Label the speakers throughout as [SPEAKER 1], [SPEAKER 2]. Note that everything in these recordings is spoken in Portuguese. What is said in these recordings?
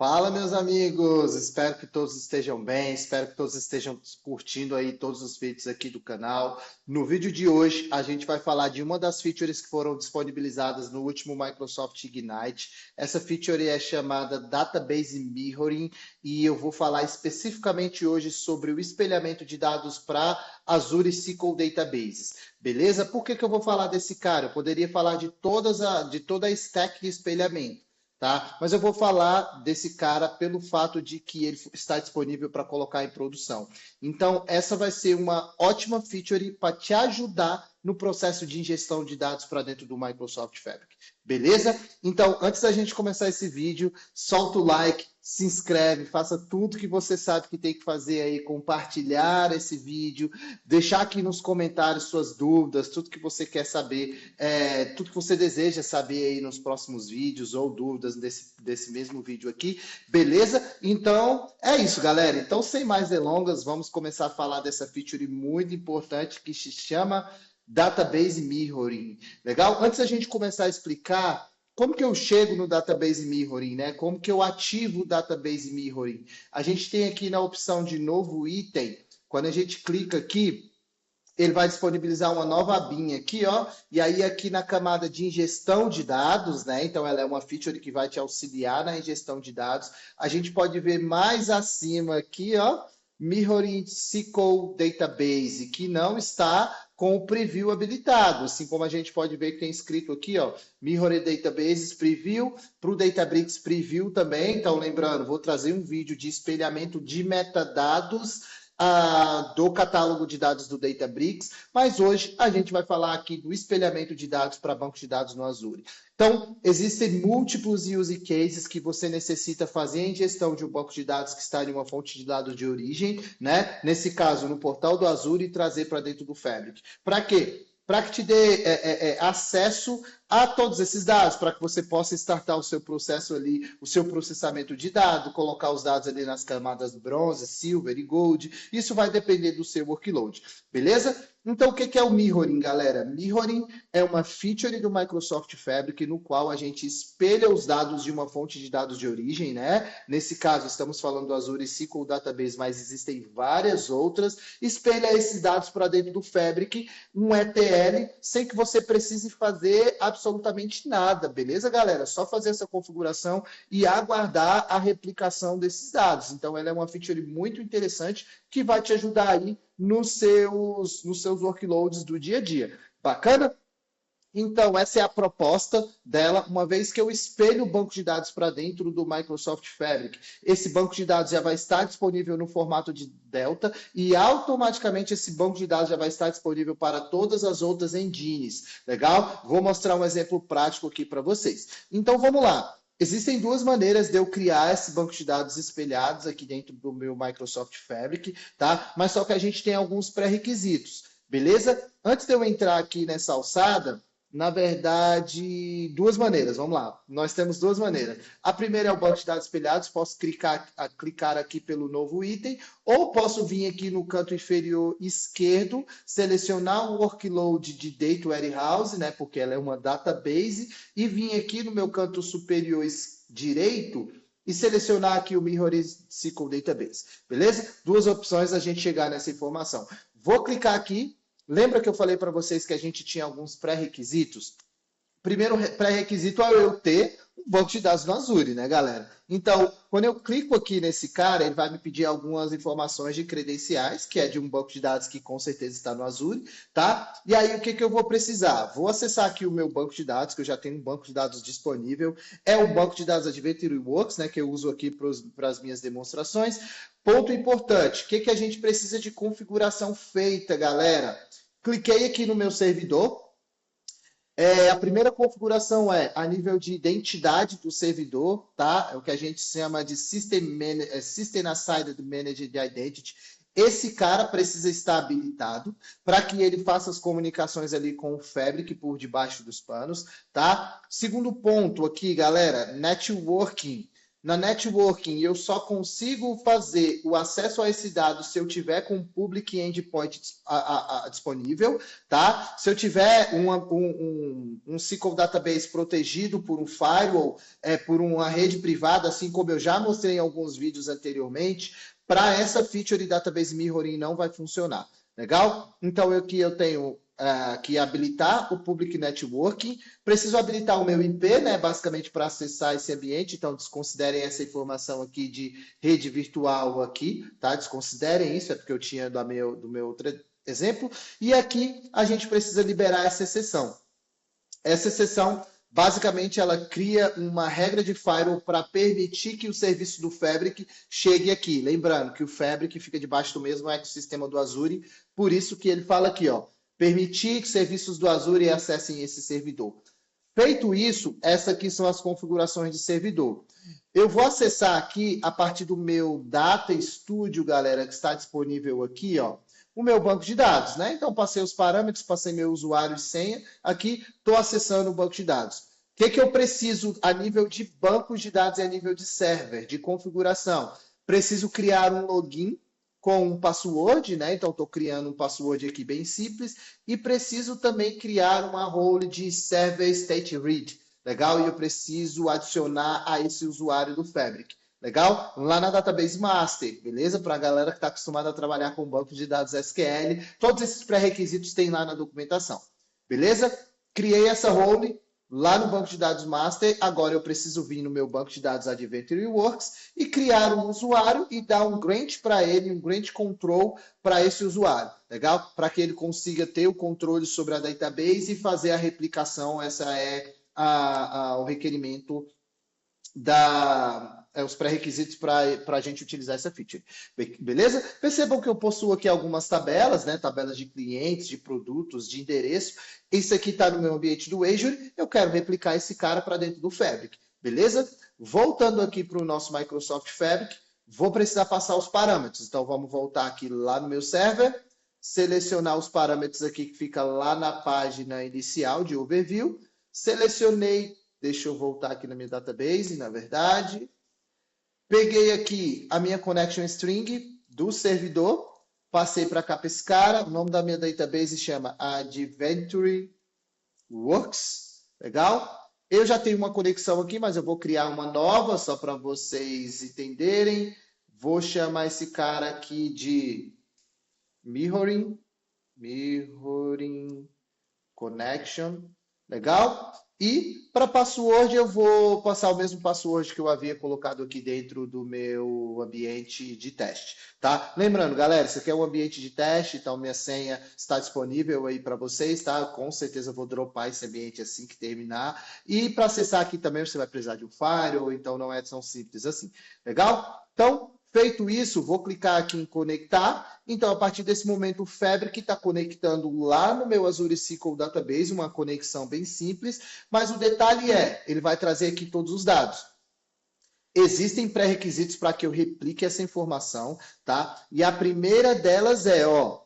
[SPEAKER 1] Fala, meus amigos! Espero que todos estejam bem, espero que todos estejam curtindo aí todos os vídeos aqui do canal. No vídeo de hoje, a gente vai falar de uma das features que foram disponibilizadas no último Microsoft Ignite. Essa feature é chamada Database Mirroring e eu vou falar especificamente hoje sobre o espelhamento de dados para Azure SQL Databases. Beleza? Por que eu vou falar desse cara? Eu poderia falar de toda a stack de espelhamento. Tá? Mas eu vou falar desse cara pelo fato de que ele está disponível para colocar em produção. Então, essa vai ser uma ótima feature para te ajudar no processo de ingestão de dados para dentro do Microsoft Fabric. Beleza? Então, antes da gente começar esse vídeo, solta o like, se inscreve, faça tudo que você sabe que tem que fazer aí, compartilhar esse vídeo, deixar aqui nos comentários suas dúvidas, tudo que você quer saber, tudo que você deseja saber aí nos próximos vídeos ou dúvidas desse mesmo vídeo aqui, beleza? Então, é isso, galera. Então, sem mais delongas, vamos começar a falar dessa feature muito importante que se chama Database Mirroring. Legal? Antes da gente começar a explicar como que eu chego no Database Mirroring, né? Como que eu ativo o Database Mirroring? A gente tem aqui na opção de novo item, quando a gente clica aqui, ele vai disponibilizar uma nova abinha aqui, ó, e aí aqui na camada de ingestão de dados, né? Então ela é uma feature que vai te auxiliar na ingestão de dados. A gente pode ver mais acima aqui, ó, Mirroring SQL Database, que não está com o preview habilitado, assim como a gente pode ver que tem escrito aqui, ó, Mirroring Databases Preview, para o Databricks Preview também. Então, lembrando, vou trazer um vídeo de espelhamento de metadados do catálogo de dados do Databricks, mas hoje a gente vai falar aqui do espelhamento de dados para bancos de dados no Azure. Então, existem múltiplos use cases que você necessita fazer a ingestão de um banco de dados que está em uma fonte de dados de origem, né? Nesse caso, no portal do Azure, e trazer para dentro do Fabric. Para quê? Para que te dê acesso a todos esses dados, para que você possa startar o seu processo ali, o seu processamento de dados, colocar os dados ali nas camadas bronze, silver e gold. Isso vai depender do seu workload, beleza? Então, o que é o Mirroring, galera? Mirroring é uma feature do Microsoft Fabric no qual a gente espelha os dados de uma fonte de dados de origem, né? Nesse caso, estamos falando do Azure SQL Database, mas existem várias outras. Espelha esses dados para dentro do Fabric, um ETL, sem que você precise fazer absolutamente nada, beleza, galera? Só fazer essa configuração e aguardar a replicação desses dados. Então, ela é uma feature muito interessante que vai te ajudar aí nos seus workloads do dia a dia. Bacana? Então, essa é a proposta dela, uma vez que eu espelho o banco de dados para dentro do Microsoft Fabric. Esse banco de dados já vai estar disponível no formato de Delta e automaticamente esse banco de dados já vai estar disponível para todas as outras engines. Legal? Vou mostrar um exemplo prático aqui para vocês. Então, vamos lá. Existem duas maneiras de eu criar esse banco de dados espelhados aqui dentro do meu Microsoft Fabric, tá? Mas só que a gente tem alguns pré-requisitos, beleza? Antes de eu entrar aqui nessa alçada, na verdade, duas maneiras, vamos lá. Nós temos duas maneiras. A primeira é o banco de dados espelhados, posso clicar aqui pelo novo item, ou posso vir aqui no canto inferior esquerdo, selecionar um workload de Data Warehouse, né, porque ela é uma database, e vir aqui no meu canto superior direito e selecionar aqui o Mirroring SQL Database, beleza? Duas opções a gente chegar nessa informação. Vou clicar aqui. Lembra que eu falei para vocês que a gente tinha alguns pré-requisitos? Primeiro pré-requisito é eu ter um banco de dados no Azure, né, galera? Então, quando eu clico aqui nesse cara, ele vai me pedir algumas informações de credenciais, que é de um banco de dados que com certeza está no Azure, tá? E aí, o que eu vou precisar? Vou acessar aqui o meu banco de dados, que eu já tenho um banco de dados disponível. É o banco de dados Adventure Works, né, que eu uso aqui para as minhas demonstrações. Ponto importante, o que a gente precisa de configuração feita, galera? Cliquei aqui no meu servidor. A primeira configuração é a nível de identidade do servidor, tá? É o que a gente chama de System Assigned Managed Identity. Esse cara precisa estar habilitado para que ele faça as comunicações ali com o Fabric por debaixo dos panos, tá? Segundo ponto aqui, galera, networking. Na networking, eu só consigo fazer o acesso a esse dado se eu tiver com o public endpoint disponível, tá? Se eu tiver um SQL database protegido por um firewall, por uma rede privada, assim como eu já mostrei em alguns vídeos anteriormente, para essa feature de database mirroring não vai funcionar. Legal? Então, aqui eu tenho que habilitar o Public Networking. Preciso habilitar o meu IP, né, basicamente para acessar esse ambiente. Então, desconsiderem essa informação aqui de rede virtual aqui, tá? Desconsiderem isso, é porque eu tinha do meu outro exemplo. E aqui a gente precisa liberar essa exceção. Essa exceção, basicamente, ela cria uma regra de firewall para permitir que o serviço do Fabric chegue aqui. Lembrando que o Fabric fica debaixo do mesmo ecossistema do Azure, por isso que ele fala aqui, ó, permitir que serviços do Azure acessem esse servidor. Feito isso, essas aqui são as configurações de servidor. Eu vou acessar aqui a partir do meu Data Studio, galera, que está disponível aqui, ó, o meu banco de dados, né? Então, passei os parâmetros, passei meu usuário e senha, aqui estou acessando o banco de dados. O que eu preciso a nível de bancos de dados e a nível de server, de configuração? Preciso criar um login com um password, né? Então, estou criando um password aqui bem simples e preciso também criar uma role de server state read, legal? E eu preciso adicionar a esse usuário do Fabric. Legal? Lá na Database Master, beleza? Para a galera que está acostumada a trabalhar com banco de dados SQL, todos esses pré-requisitos tem lá na documentação. Beleza? Criei essa role lá no banco de dados Master. Agora eu preciso vir no meu banco de dados Adventure Works e criar um usuário e dar um grant para ele, um grant control para esse usuário. Legal? Para que ele consiga ter o controle sobre a database e fazer a replicação. Essa é o requerimento os pré-requisitos para a gente utilizar essa feature. Beleza? Percebam que eu possuo aqui algumas tabelas, né? Tabelas de clientes, de produtos, de endereço. Isso aqui está no meu ambiente do Azure. Eu quero replicar esse cara para dentro do Fabric. Beleza? Voltando aqui para o nosso Microsoft Fabric, vou precisar passar os parâmetros. Então, vamos voltar aqui lá no meu server, selecionar os parâmetros aqui que fica lá na página inicial de Overview. Selecionei. Deixa eu voltar aqui na minha database, na verdade. Peguei aqui a minha connection string do servidor, passei para cá para esse cara. O nome da minha database chama Adventure Works. Legal? Eu já tenho uma conexão aqui, mas eu vou criar uma nova, só para vocês entenderem. Vou chamar esse cara aqui de Mirroring Connection. Legal? E para password, eu vou passar o mesmo password que eu havia colocado aqui dentro do meu ambiente de teste, tá? Lembrando, galera, isso aqui é um ambiente de teste, então minha senha está disponível aí para vocês, tá? Com certeza eu vou dropar esse ambiente assim que terminar. E para acessar aqui também você vai precisar de um firewall, então não é tão simples assim. Legal? Então, feito isso, vou clicar aqui em conectar. Então, a partir desse momento, o Fabric está conectando lá no meu Azure SQL Database, uma conexão bem simples, mas o detalhe é, ele vai trazer aqui todos os dados. Existem pré-requisitos para que eu replique essa informação, tá? E a primeira delas é, ó,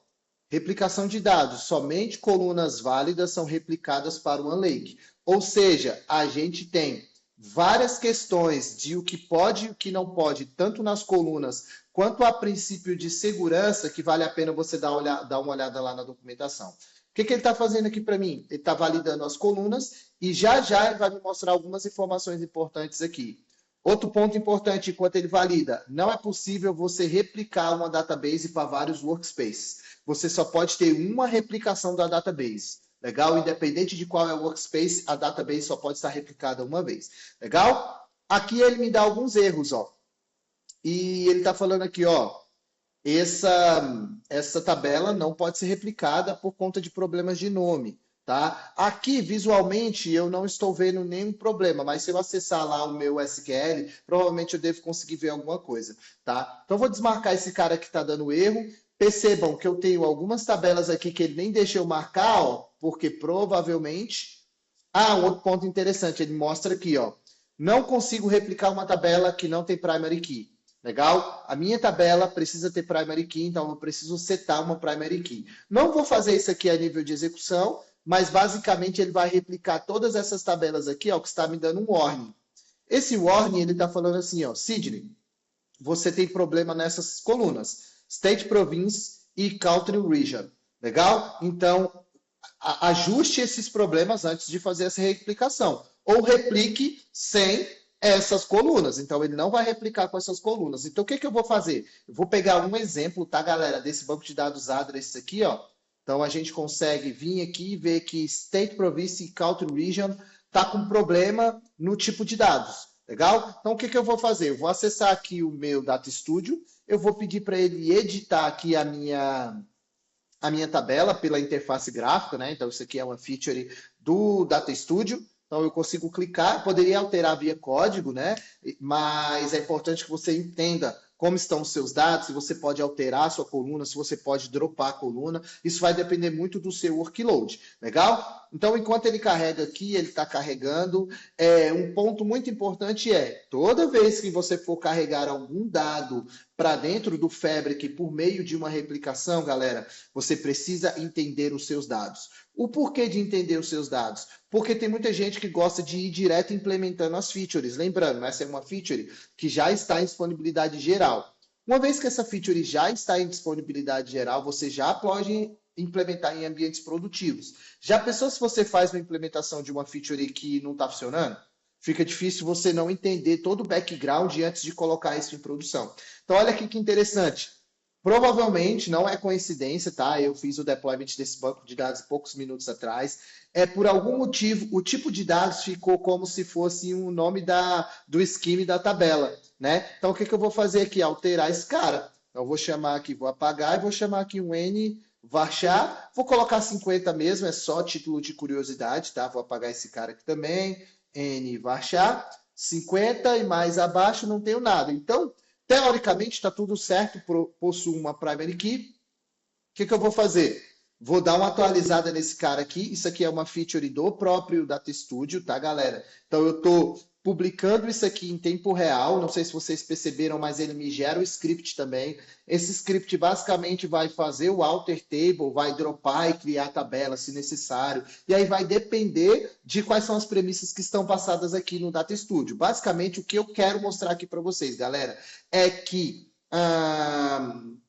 [SPEAKER 1] replicação de dados. Somente colunas válidas são replicadas para o OneLake. Ou seja, a gente tem várias questões de o que pode e o que não pode, tanto nas colunas quanto a princípio de segurança, que vale a pena você dar uma olhada lá na documentação. O que ele está fazendo aqui para mim? Ele está validando as colunas e já ele vai me mostrar algumas informações importantes aqui. Outro ponto importante, enquanto ele valida, não é possível você replicar uma database para vários workspaces. Você só pode ter uma replicação da database. Legal? Independente de qual é o workspace, a database só pode estar replicada uma vez. Legal? Aqui ele me dá alguns erros, ó. E ele está falando aqui, ó, essa tabela não pode ser replicada por conta de problemas de nome, tá? Aqui, visualmente, eu não estou vendo nenhum problema, mas se eu acessar lá o meu SQL, provavelmente eu devo conseguir ver alguma coisa, tá? Então, eu vou desmarcar esse cara que está dando erro. Percebam que eu tenho algumas tabelas aqui que ele nem deixa eu marcar, ó, porque provavelmente... um outro ponto interessante, ele mostra aqui, ó, não consigo replicar uma tabela que não tem primary key. Legal? A minha tabela precisa ter primary key, então eu preciso setar uma primary key. Não vou fazer isso aqui a nível de execução, mas basicamente ele vai replicar todas essas tabelas aqui, ó, que está me dando um warning. Esse warning, ele está falando assim, ó, Sidney, você tem problema nessas colunas, State, Province e Country Region. Legal? Então, ajuste esses problemas antes de fazer essa replicação. Ou replique sem essas colunas. Então, ele não vai replicar com essas colunas. Então, o que, que eu vou fazer? Eu vou pegar um exemplo, tá, galera, desse banco de dados address aqui, ó. Então, a gente consegue vir aqui e ver que State, Province e Country Region está com problema no tipo de dados. Legal? Então, o que, que eu vou fazer? Eu vou acessar aqui o meu Data Studio, eu vou pedir para ele editar aqui a minha tabela pela interface gráfica, né? Então, isso aqui é uma feature do Data Studio. Então, eu consigo clicar, poderia alterar via código, né? Mas é importante que você entenda como estão os seus dados, se você pode alterar a sua coluna, se você pode dropar a coluna. Isso vai depender muito do seu workload. Legal? Então, enquanto ele carrega aqui, ele está carregando. Um ponto muito importante toda vez que você for carregar algum dado para dentro do Fabric por meio de uma replicação, galera, você precisa entender os seus dados. O porquê de entender os seus dados? Porque tem muita gente que gosta de ir direto implementando as features. Lembrando, essa é uma feature que já está em disponibilidade geral. Uma vez que essa feature já está em disponibilidade geral, você já pode implementar em ambientes produtivos. Já pensou se você faz uma implementação de uma feature que não está funcionando? Fica difícil você não entender todo o background antes de colocar isso em produção. Então, olha aqui que interessante. Provavelmente, não é coincidência, tá? Eu fiz o deployment desse banco de dados poucos minutos atrás. Por algum motivo, o tipo de dados ficou como se fosse o nome do schema da tabela, né? Então, o que eu vou fazer aqui? Alterar esse cara. Então, eu vou chamar aqui, vou apagar e vou chamar aqui um N varchar. Vou colocar 50 mesmo, é só título de curiosidade, tá? Vou apagar esse cara aqui também. N varchar. 50 e mais abaixo não tenho nada. Então, teoricamente, está tudo certo, possuo uma primary key. O que eu vou fazer? Vou dar uma atualizada nesse cara aqui. Isso aqui é uma feature do próprio Data Studio, tá, galera? Então, eu estou publicando isso aqui em tempo real. Não sei se vocês perceberam, mas ele me gera o script também. Esse script basicamente vai fazer o alter table, vai dropar e criar a tabela, se necessário. E aí vai depender de quais são as premissas que estão passadas aqui no Data Studio. Basicamente, o que eu quero mostrar aqui para vocês, galera, é que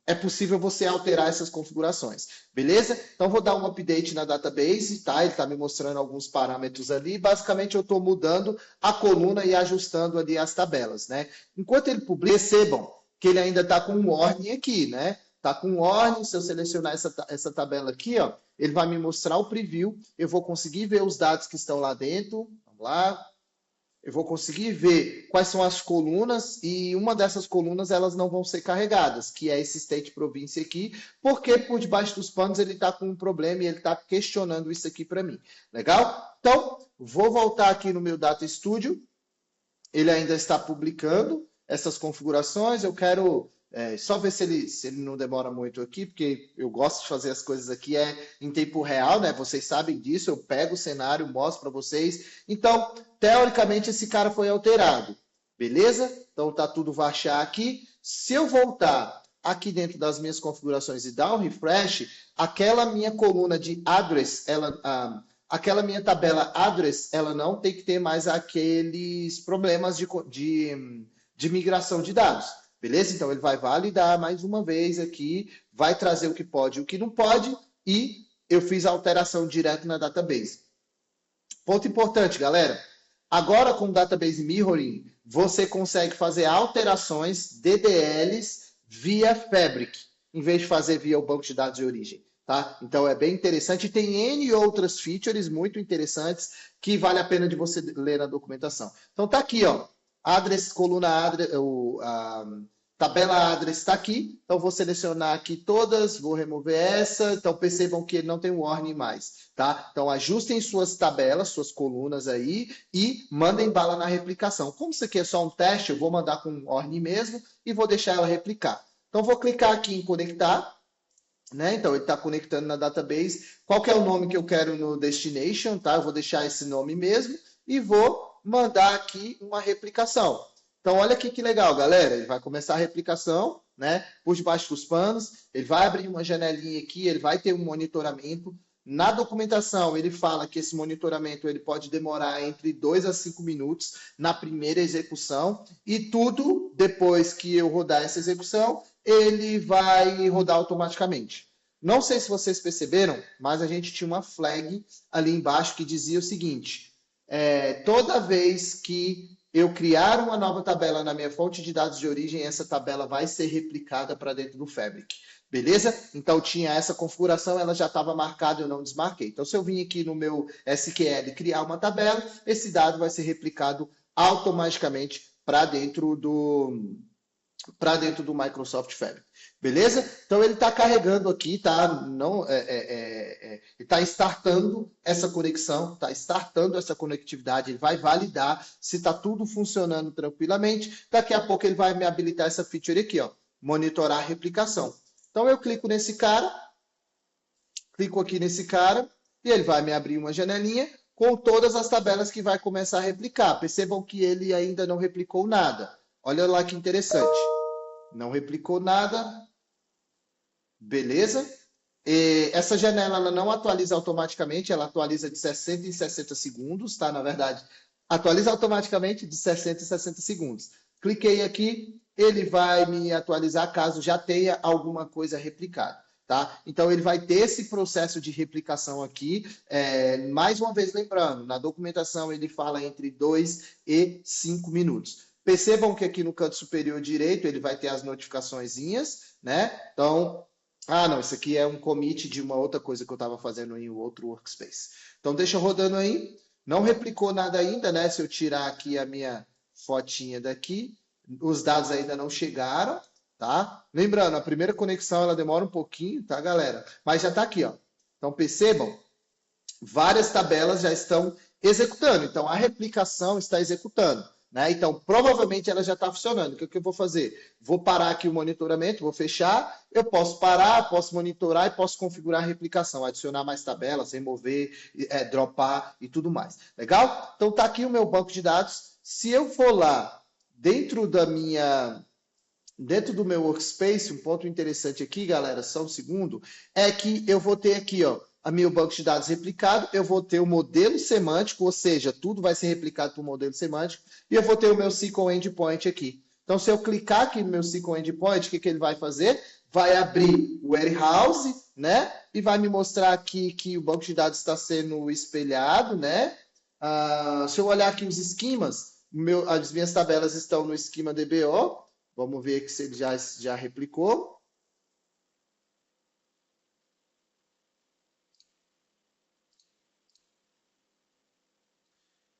[SPEAKER 1] é possível você alterar essas configurações, beleza? Então, vou dar um update na database, tá? Ele está me mostrando alguns parâmetros ali. Basicamente, eu estou mudando a coluna e ajustando ali as tabelas, né? Enquanto ele publica, percebam que ele ainda está com um warning aqui, né? Está com um warning, se eu selecionar essa tabela aqui, ó, ele vai me mostrar o preview, eu vou conseguir ver os dados que estão lá dentro, vamos lá. Eu vou conseguir ver quais são as colunas e uma dessas colunas elas não vão ser carregadas, que é esse State Province aqui, porque por debaixo dos panos ele está com um problema e ele está questionando isso aqui para mim. Legal? Então, vou voltar aqui no meu Data Studio. Ele ainda está publicando essas configurações. Eu quero só ver se ele não demora muito aqui, porque eu gosto de fazer as coisas aqui em tempo real, né? Vocês sabem disso, eu pego o cenário, mostro para vocês. Então, teoricamente, esse cara foi alterado, beleza? Então, tá tudo varchar aqui. Se eu voltar aqui dentro das minhas configurações e dar um refresh, aquela minha coluna de address, aquela minha tabela address, ela não tem que ter mais aqueles problemas de migração de dados. Beleza? Então, ele vai validar mais uma vez aqui, vai trazer o que pode e o que não pode, e eu fiz a alteração direto na database. Ponto importante, galera. Agora, com o Database Mirroring, você consegue fazer alterações, DDLs, via Fabric, em vez de fazer via o banco de dados de origem. Tá? Então, é bem interessante. Tem N outras features muito interessantes que vale a pena de você ler na documentação. Então, tá aqui, ó. Address, coluna address, tabela address está aqui. Então, vou selecionar aqui todas, vou remover essa. Então, percebam que ele não tem um warning mais, tá? Então, ajustem suas tabelas, suas colunas aí e mandem bala na replicação. Como isso aqui é só um teste, eu vou mandar com um warning mesmo e vou deixar ela replicar. Então, vou clicar aqui em conectar, né? Então, ele está conectando na database. Qual que é o nome que eu quero no destination, tá? Eu vou deixar esse nome mesmo e vou mandar aqui uma replicação. Então, olha aqui que legal, galera. Ele vai começar a replicação, né? Por debaixo dos panos. Ele vai abrir uma janelinha aqui, ele vai ter um monitoramento. Na documentação, ele fala que esse monitoramento ele pode demorar entre 2 a 5 minutos na primeira execução e tudo, depois que eu rodar essa execução, ele vai rodar automaticamente. Não sei se vocês perceberam, mas a gente tinha uma flag ali embaixo que dizia o seguinte: toda vez que eu criar uma nova tabela na minha fonte de dados de origem, essa tabela vai ser replicada para dentro do Fabric. Beleza? Então tinha essa configuração, ela já estava marcada, eu não desmarquei. Então se eu vim aqui no meu SQL criar uma tabela, esse dado vai ser replicado automaticamente para dentro do Microsoft Fabric. Beleza? Então ele está carregando aqui, tá? Não, está startando essa conexão, está startando essa conectividade, ele vai validar se está tudo funcionando tranquilamente. Daqui a pouco ele vai me habilitar essa feature aqui, ó, monitorar a replicação. Então eu clico nesse cara, clico aqui nesse cara, e ele vai me abrir uma janelinha com todas as tabelas que vai começar a replicar. Percebam que ele ainda não replicou nada. Olha lá que interessante. Não replicou nada. Beleza? E essa janela ela não atualiza automaticamente, ela atualiza de 60 em 60 segundos, tá? Na verdade, atualiza automaticamente de 60 em 60 segundos. Cliquei aqui, ele vai me atualizar caso já tenha alguma coisa replicada. Tá? Então, ele vai ter esse processo de replicação aqui. Mais uma vez, lembrando, na documentação ele fala entre 2 e 5 minutos. Percebam que aqui no canto superior direito ele vai ter as notificaçõezinhas, né? Então, não, isso aqui é um commit de uma outra coisa que eu estava fazendo em outro workspace. Então, deixa rodando aí. Não replicou nada ainda, né? Se eu tirar aqui a minha fotinha daqui, os dados ainda não chegaram, tá? Lembrando, a primeira conexão ela demora um pouquinho, tá, galera? Mas já está aqui, ó. Então, percebam, várias tabelas já estão executando. Então, a replicação está executando. Né? Então, provavelmente ela já está funcionando. O que eu vou fazer? Vou parar aqui o monitoramento, vou fechar. Eu posso parar, posso monitorar e posso configurar a replicação, adicionar mais tabelas, remover, dropar e tudo mais. Legal? Então, está aqui o meu banco de dados. Se eu for lá dentro do meu workspace, um ponto interessante aqui, galera, só um segundo, é que eu vou ter aqui, ó, a meu banco de dados replicado, eu vou ter o modelo semântico, ou seja, tudo vai ser replicado por modelo semântico, e eu vou ter o meu SQL Endpoint aqui. Então, se eu clicar aqui no meu SQL Endpoint, o que ele vai fazer? Vai abrir o warehouse, né? E vai me mostrar aqui que o banco de dados está sendo espelhado, né? Se eu olhar aqui os esquemas, as minhas tabelas estão no esquema DBO. Vamos ver que se ele já replicou.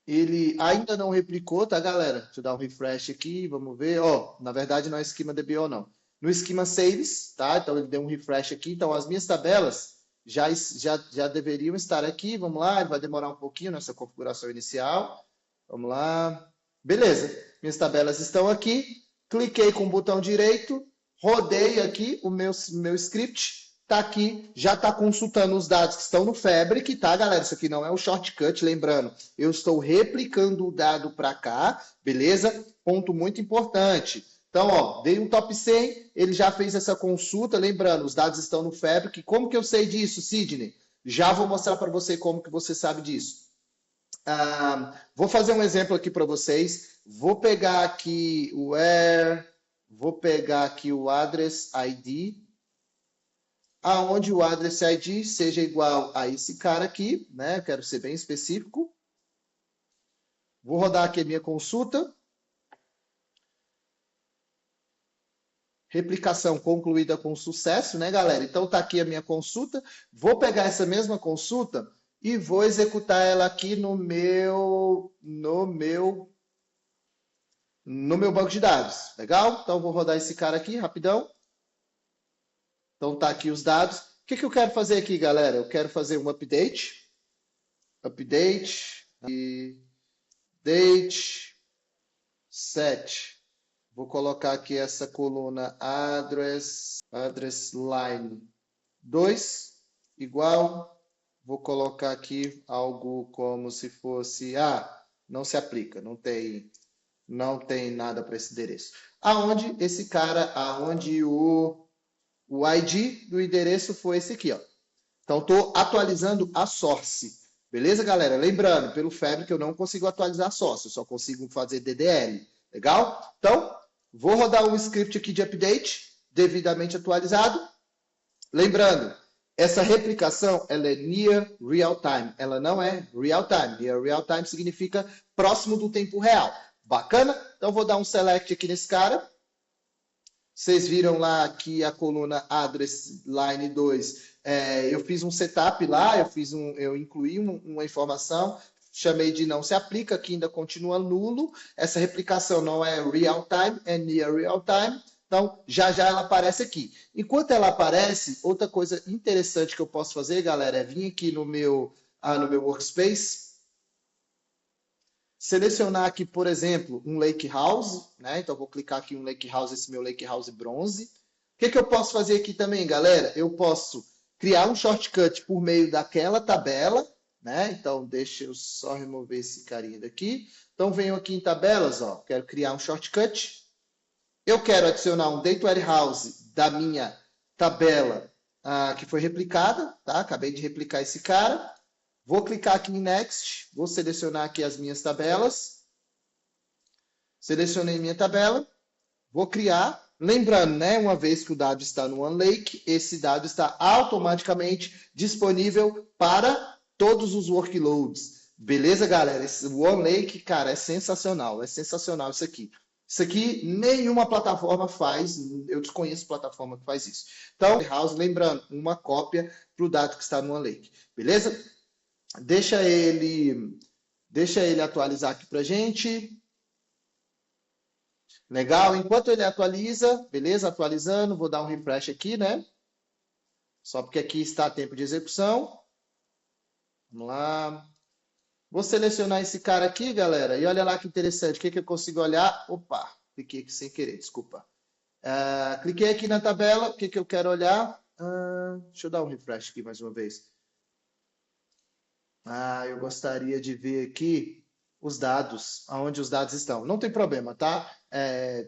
[SPEAKER 1] Ele ainda não replicou, tá, galera? Deixa eu dar um refresh aqui, vamos ver. Ó, na verdade não é esquema DBO, não. No esquema Saves, tá? Então ele deu um refresh aqui. Então as minhas tabelas já deveriam estar aqui. Vamos lá, ele vai demorar um pouquinho nessa configuração inicial. Vamos lá. Beleza, minhas tabelas estão aqui. Cliquei com o botão direito, rodei aqui o meu script. Está aqui, já está consultando os dados que estão no Fabric, tá, galera? Isso aqui não é um shortcut, lembrando, eu estou replicando o dado para cá, beleza? Ponto muito importante. Então, ó, dei um top 100, ele já fez essa consulta, lembrando, os dados estão no Fabric. Como que eu sei disso, Sidney? Já vou mostrar para você como que você sabe disso. Vou fazer um exemplo aqui para vocês. Vou pegar aqui o vou pegar aqui o address ID, aonde o address ID seja igual a esse cara aqui, né? Quero ser bem específico. Vou rodar aqui a minha consulta. Replicação concluída com sucesso, né, galera? Então tá aqui a minha consulta. Vou pegar essa mesma consulta e vou executar ela aqui no meu banco de dados. Legal? Então vou rodar esse cara aqui rapidão. Então tá aqui os dados. O que eu quero fazer aqui, galera? Eu quero fazer um update. Update e date set. Vou colocar aqui essa coluna address line 2 igual. Vou colocar aqui algo como se fosse não se aplica, não tem nada para esse endereço. Aonde esse cara, aonde o ID do endereço foi esse aqui, ó. Então, estou atualizando a source. Beleza, galera? Lembrando, pelo Fabric eu não consigo atualizar a source, eu só consigo fazer DDL. Legal? Então, vou rodar um script aqui de update, devidamente atualizado. Lembrando, essa replicação ela é near real time, ela não é real time. Near real time significa próximo do tempo real. Bacana? Então, vou dar um select aqui nesse cara. Vocês viram lá que a coluna address line 2, eu fiz um setup lá, eu incluí uma informação, chamei de não se aplica, que ainda continua nulo. Essa replicação não é real time, é near real time. Então, já já ela aparece aqui. Enquanto ela aparece, outra coisa interessante que eu posso fazer, galera, é vir aqui no meu workspace, selecionar aqui, por exemplo, um Lake House, né? Então, vou clicar aqui em um Lake House, esse meu Lake House bronze. O que eu posso fazer aqui também, galera? Eu posso criar um shortcut por meio daquela tabela, né? Então, deixa eu só remover esse carinha daqui. Então, venho aqui em tabelas, ó, quero criar um shortcut. Eu quero adicionar um date warehouse da minha tabela que foi replicada, tá? Acabei de replicar esse cara. Vou clicar aqui em Next, vou selecionar aqui as minhas tabelas. Selecionei minha tabela, vou criar. Lembrando, né, uma vez que o dado está no OneLake, esse dado está automaticamente disponível para todos os workloads. Beleza, galera? Esse OneLake, cara, é sensacional isso aqui. Isso aqui nenhuma plataforma faz, eu desconheço plataforma que faz isso. Então, House, lembrando, uma cópia para o dado que está no OneLake. Beleza? Deixa ele atualizar aqui para a gente. Legal, enquanto ele atualiza, beleza? Atualizando, vou dar um refresh aqui, né? Só porque aqui está a tempo de execução. Vamos lá. Vou selecionar esse cara aqui, galera, e olha lá que interessante. O que eu consigo olhar? Opa, cliquei aqui sem querer, desculpa. Cliquei aqui na tabela, o que eu quero olhar? Deixa eu dar um refresh aqui mais uma vez. Eu gostaria de ver aqui os dados, aonde os dados estão. Não tem problema, tá?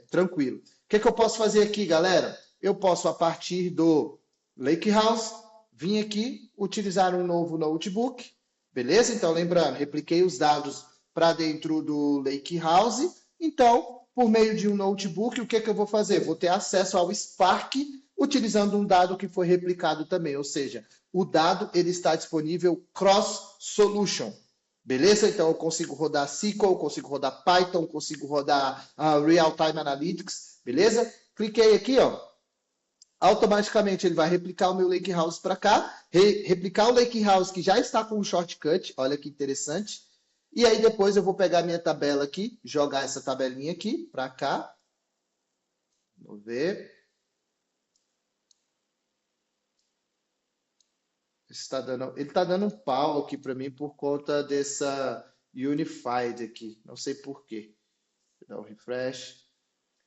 [SPEAKER 1] Tranquilo. O que eu posso fazer aqui, galera? Eu posso, a partir do Lakehouse, vir aqui, utilizar um novo notebook. Beleza? Então, lembrando, repliquei os dados para dentro do Lakehouse. Então, por meio de um notebook, o que eu vou fazer? Vou ter acesso ao Spark, utilizando um dado que foi replicado também. Ou seja, o dado ele está disponível cross-solution. Beleza? Então, eu consigo rodar SQL, consigo rodar Python, consigo rodar Real-Time Analytics. Beleza? Cliquei aqui, ó. Automaticamente ele vai replicar o meu Lakehouse para cá, replicar o Lakehouse que já está com um shortcut, olha que interessante. E aí depois eu vou pegar minha tabela aqui, jogar essa tabelinha aqui para cá. Vamos ver. Ele está dando um pau aqui para mim por conta dessa Unified aqui. Não sei por quê. Vou dar um refresh.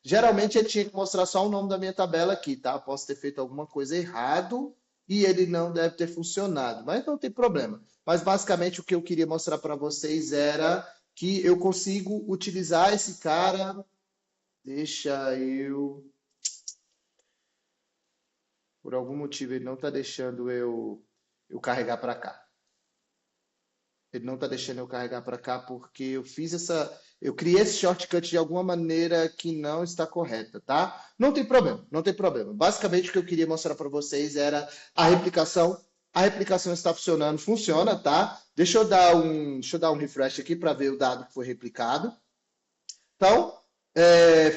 [SPEAKER 1] Geralmente ele tinha que mostrar só o nome da minha tabela aqui, tá? Posso ter feito alguma coisa errado e ele não deve ter funcionado, mas não tem problema. Mas basicamente o que eu queria mostrar para vocês era que eu consigo utilizar esse cara. Deixa eu... Por algum motivo ele não está deixando eu carregar para cá. Ele não está deixando eu carregar para cá porque eu criei esse shortcut de alguma maneira que não está correta, tá? Não tem problema, não tem problema. Basicamente o que eu queria mostrar para vocês era a replicação. A replicação está funcionando, funciona, tá? Deixa eu dar um refresh aqui para ver o dado que foi replicado. Então,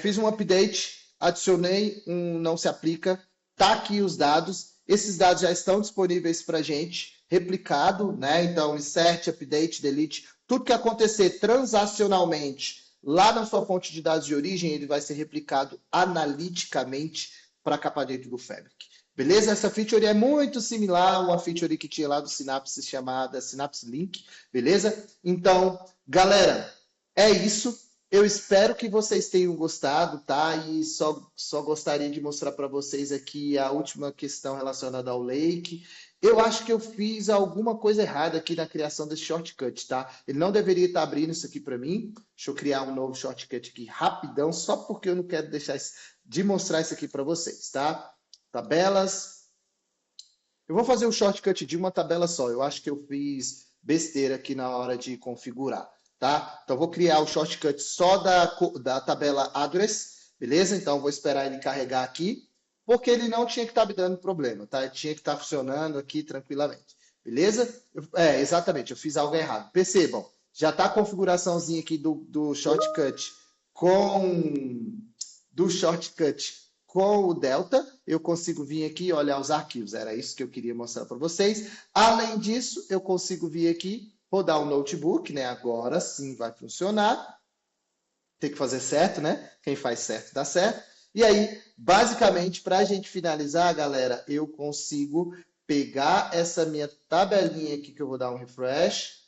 [SPEAKER 1] fiz um update, adicionei um não se aplica, tá aqui os dados. Esses dados já estão disponíveis para a gente, replicado, né? Então, insert, update, delete, tudo que acontecer transacionalmente lá na sua fonte de dados de origem, ele vai ser replicado analiticamente para cá para dentro do Fabric. Beleza? Essa feature é muito similar a uma feature que tinha lá do Synapse chamada Synapse Link, beleza? Então, galera, é isso. Eu espero que vocês tenham gostado, tá? E só gostaria de mostrar para vocês aqui a última questão relacionada ao Lake. Eu acho que eu fiz alguma coisa errada aqui na criação desse shortcut, tá? Ele não deveria estar abrindo isso aqui para mim. Deixa eu criar um novo shortcut aqui rapidão, só porque eu não quero deixar de mostrar isso aqui para vocês, tá? Tabelas. Eu vou fazer o shortcut de uma tabela só. Eu acho que eu fiz besteira aqui na hora de configurar, tá? Então, eu vou criar o shortcut só da tabela address, beleza? Então, eu vou esperar ele carregar aqui, porque ele não tinha que estar me dando problema, tá? Ele tinha que estar funcionando aqui tranquilamente, beleza? Exatamente, eu fiz algo errado. Percebam, já está a configuraçãozinha aqui do shortcut com o Delta, eu consigo vir aqui e olhar os arquivos. Era isso que eu queria mostrar para vocês. Além disso, eu consigo vir aqui, rodar o notebook, né? Agora sim vai funcionar. Tem que fazer certo, né? Quem faz certo dá certo. E aí, basicamente, para a gente finalizar, galera, eu consigo pegar essa minha tabelinha aqui, que eu vou dar um refresh,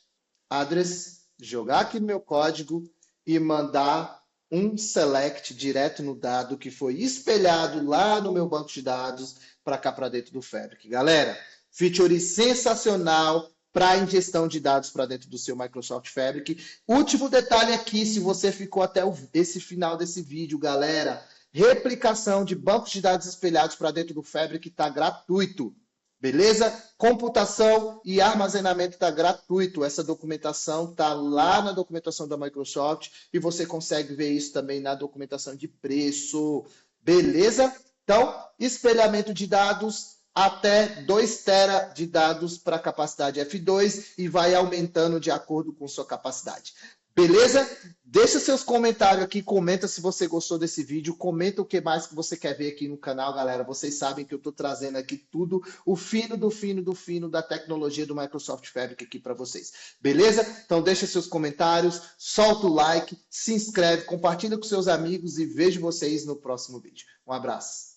[SPEAKER 1] address, jogar aqui no meu código e mandar um select direto no dado que foi espelhado lá no meu banco de dados para cá para dentro do Fabric. Galera, feature sensacional para ingestão de dados para dentro do seu Microsoft Fabric. Último detalhe aqui, se você ficou até esse final desse vídeo, galera, replicação de bancos de dados espelhados para dentro do Fabric está gratuito. Beleza? Computação e armazenamento está gratuito. Essa documentação está lá na documentação da Microsoft e você consegue ver isso também na documentação de preço. Beleza? Então, espelhamento de dados até 2 TB de dados para capacidade F2 e vai aumentando de acordo com sua capacidade. Beleza? Deixa seus comentários aqui, comenta se você gostou desse vídeo, comenta o que mais que você quer ver aqui no canal, galera. Vocês sabem que eu estou trazendo aqui tudo, o fino do fino do fino da tecnologia do Microsoft Fabric aqui para vocês. Beleza? Então deixa seus comentários, solta o like, se inscreve, compartilha com seus amigos e vejo vocês no próximo vídeo. Um abraço.